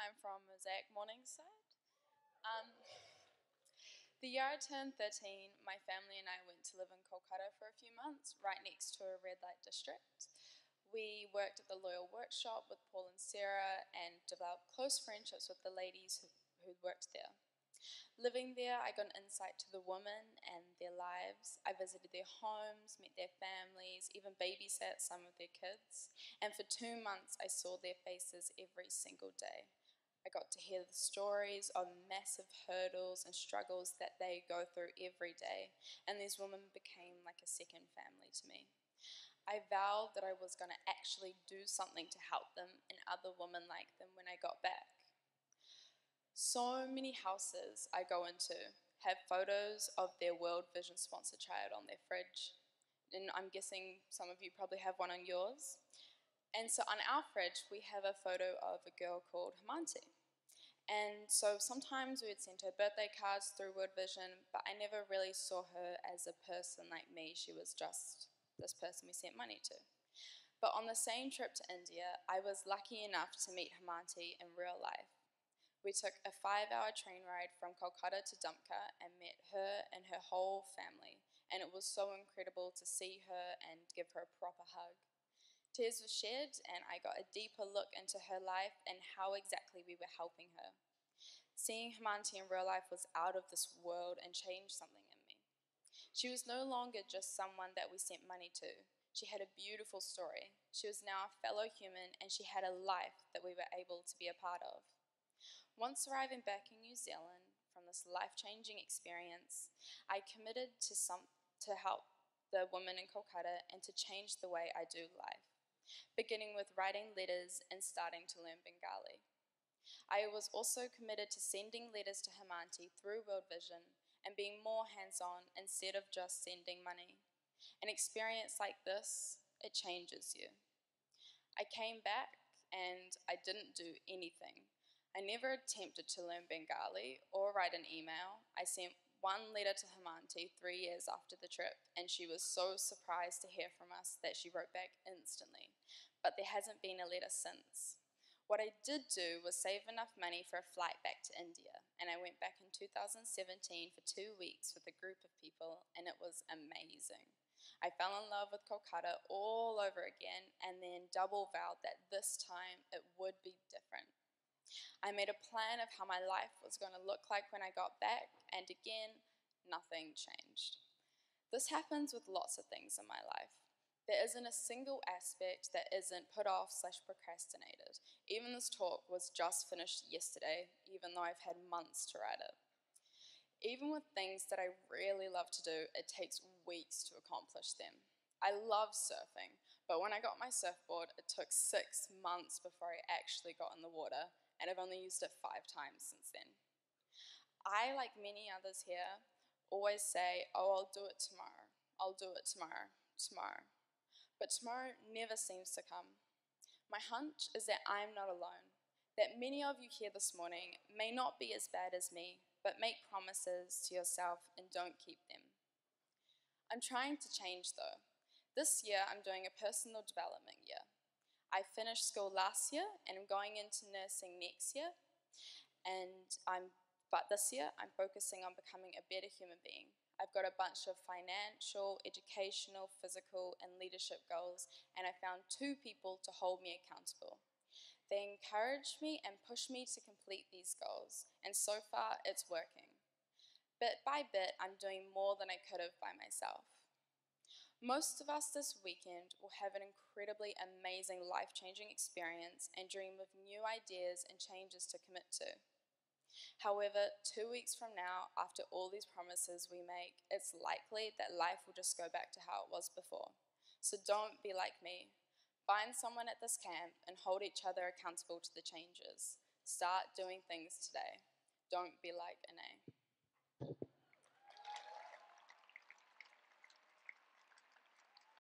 I'm from Mosaic Morningside. Um, the year I turned 13, my family and I went to live in Kolkata for a few months, right next to a red light district. We worked at the Loyal Workshop with Paul and Sarah and developed close friendships with the ladies who worked there. Living there, I got an insight to the women and their lives. I visited their homes, met their families, even babysat some of their kids. And for 2 months, I saw their faces every single day. I got to hear the stories of massive hurdles and struggles that they go through every day. And these women became like a second family to me. I vowed that I was going to actually do something to help them and other women like them when I got back. So many houses I go into have photos of their World Vision sponsored child on their fridge. And I'm guessing some of you probably have one on yours. And so on our fridge, we have a photo of a girl called Hamanti. And so sometimes we would send her birthday cards through World Vision, but I never really saw her as a person like me. She was just this person we sent money to. But on the same trip to India, I was lucky enough to meet Hamanti in real life. We took a 5-hour train ride from Kolkata to Dumpka and met her and her whole family, and it was so incredible to see her and give her a proper hug. Tears were shed, and I got a deeper look into her life and how exactly we were helping her. Seeing Hamanti in real life was out of this world and changed something in me. She was no longer just someone that we sent money to. She had a beautiful story. She was now a fellow human, and she had a life that we were able to be a part of. Once arriving back in New Zealand from this life-changing experience, I committed to help the women in Kolkata and to change the way I do life, beginning with writing letters and starting to learn Bengali. I was also committed to sending letters to Hamanti through World Vision and being more hands-on instead of just sending money. An experience like this, it changes you. I came back and I didn't do anything. I never attempted to learn Bengali or write an email. I sent one letter to Hamanti 3 years after the trip, and she was so surprised to hear from us that she wrote back instantly. But there hasn't been a letter since. What I did do was save enough money for a flight back to India, and I went back in 2017 for 2 weeks with a group of people, and it was amazing. I fell in love with Kolkata all over again, and then double vowed that this time it would be different. I made a plan of how my life was going to look like when I got back, and again, nothing changed. This happens with lots of things in my life. There isn't a single aspect that isn't put off / procrastinated. Even this talk was just finished yesterday, even though I've had months to write it. Even with things that I really love to do, it takes weeks to accomplish them. I love surfing, but when I got my surfboard, it took 6 months before I actually got in the water, and I've only used it 5 times since then. I, like many others here, always say, oh, I'll do it tomorrow. I'll do it tomorrow. But tomorrow never seems to come. My hunch is that I'm not alone, that many of you here this morning may not be as bad as me, but make promises to yourself and don't keep them. I'm trying to change though. This year I'm doing a personal development year. I finished school last year and I'm going into nursing next year, but this year I'm focusing on becoming a better human being. I've got a bunch of financial, educational, physical, and leadership goals, and I found 2 people to hold me accountable. They encourage me and push me to complete these goals, and so far it's working. Bit by bit, I'm doing more than I could have by myself. Most of us this weekend will have an incredibly amazing life-changing experience and dream of new ideas and changes to commit to. However, 2 weeks from now, after all these promises we make, it's likely that life will just go back to how it was before. So don't be like me. Find someone at this camp and hold each other accountable to the changes. Start doing things today. Don't be like Anais.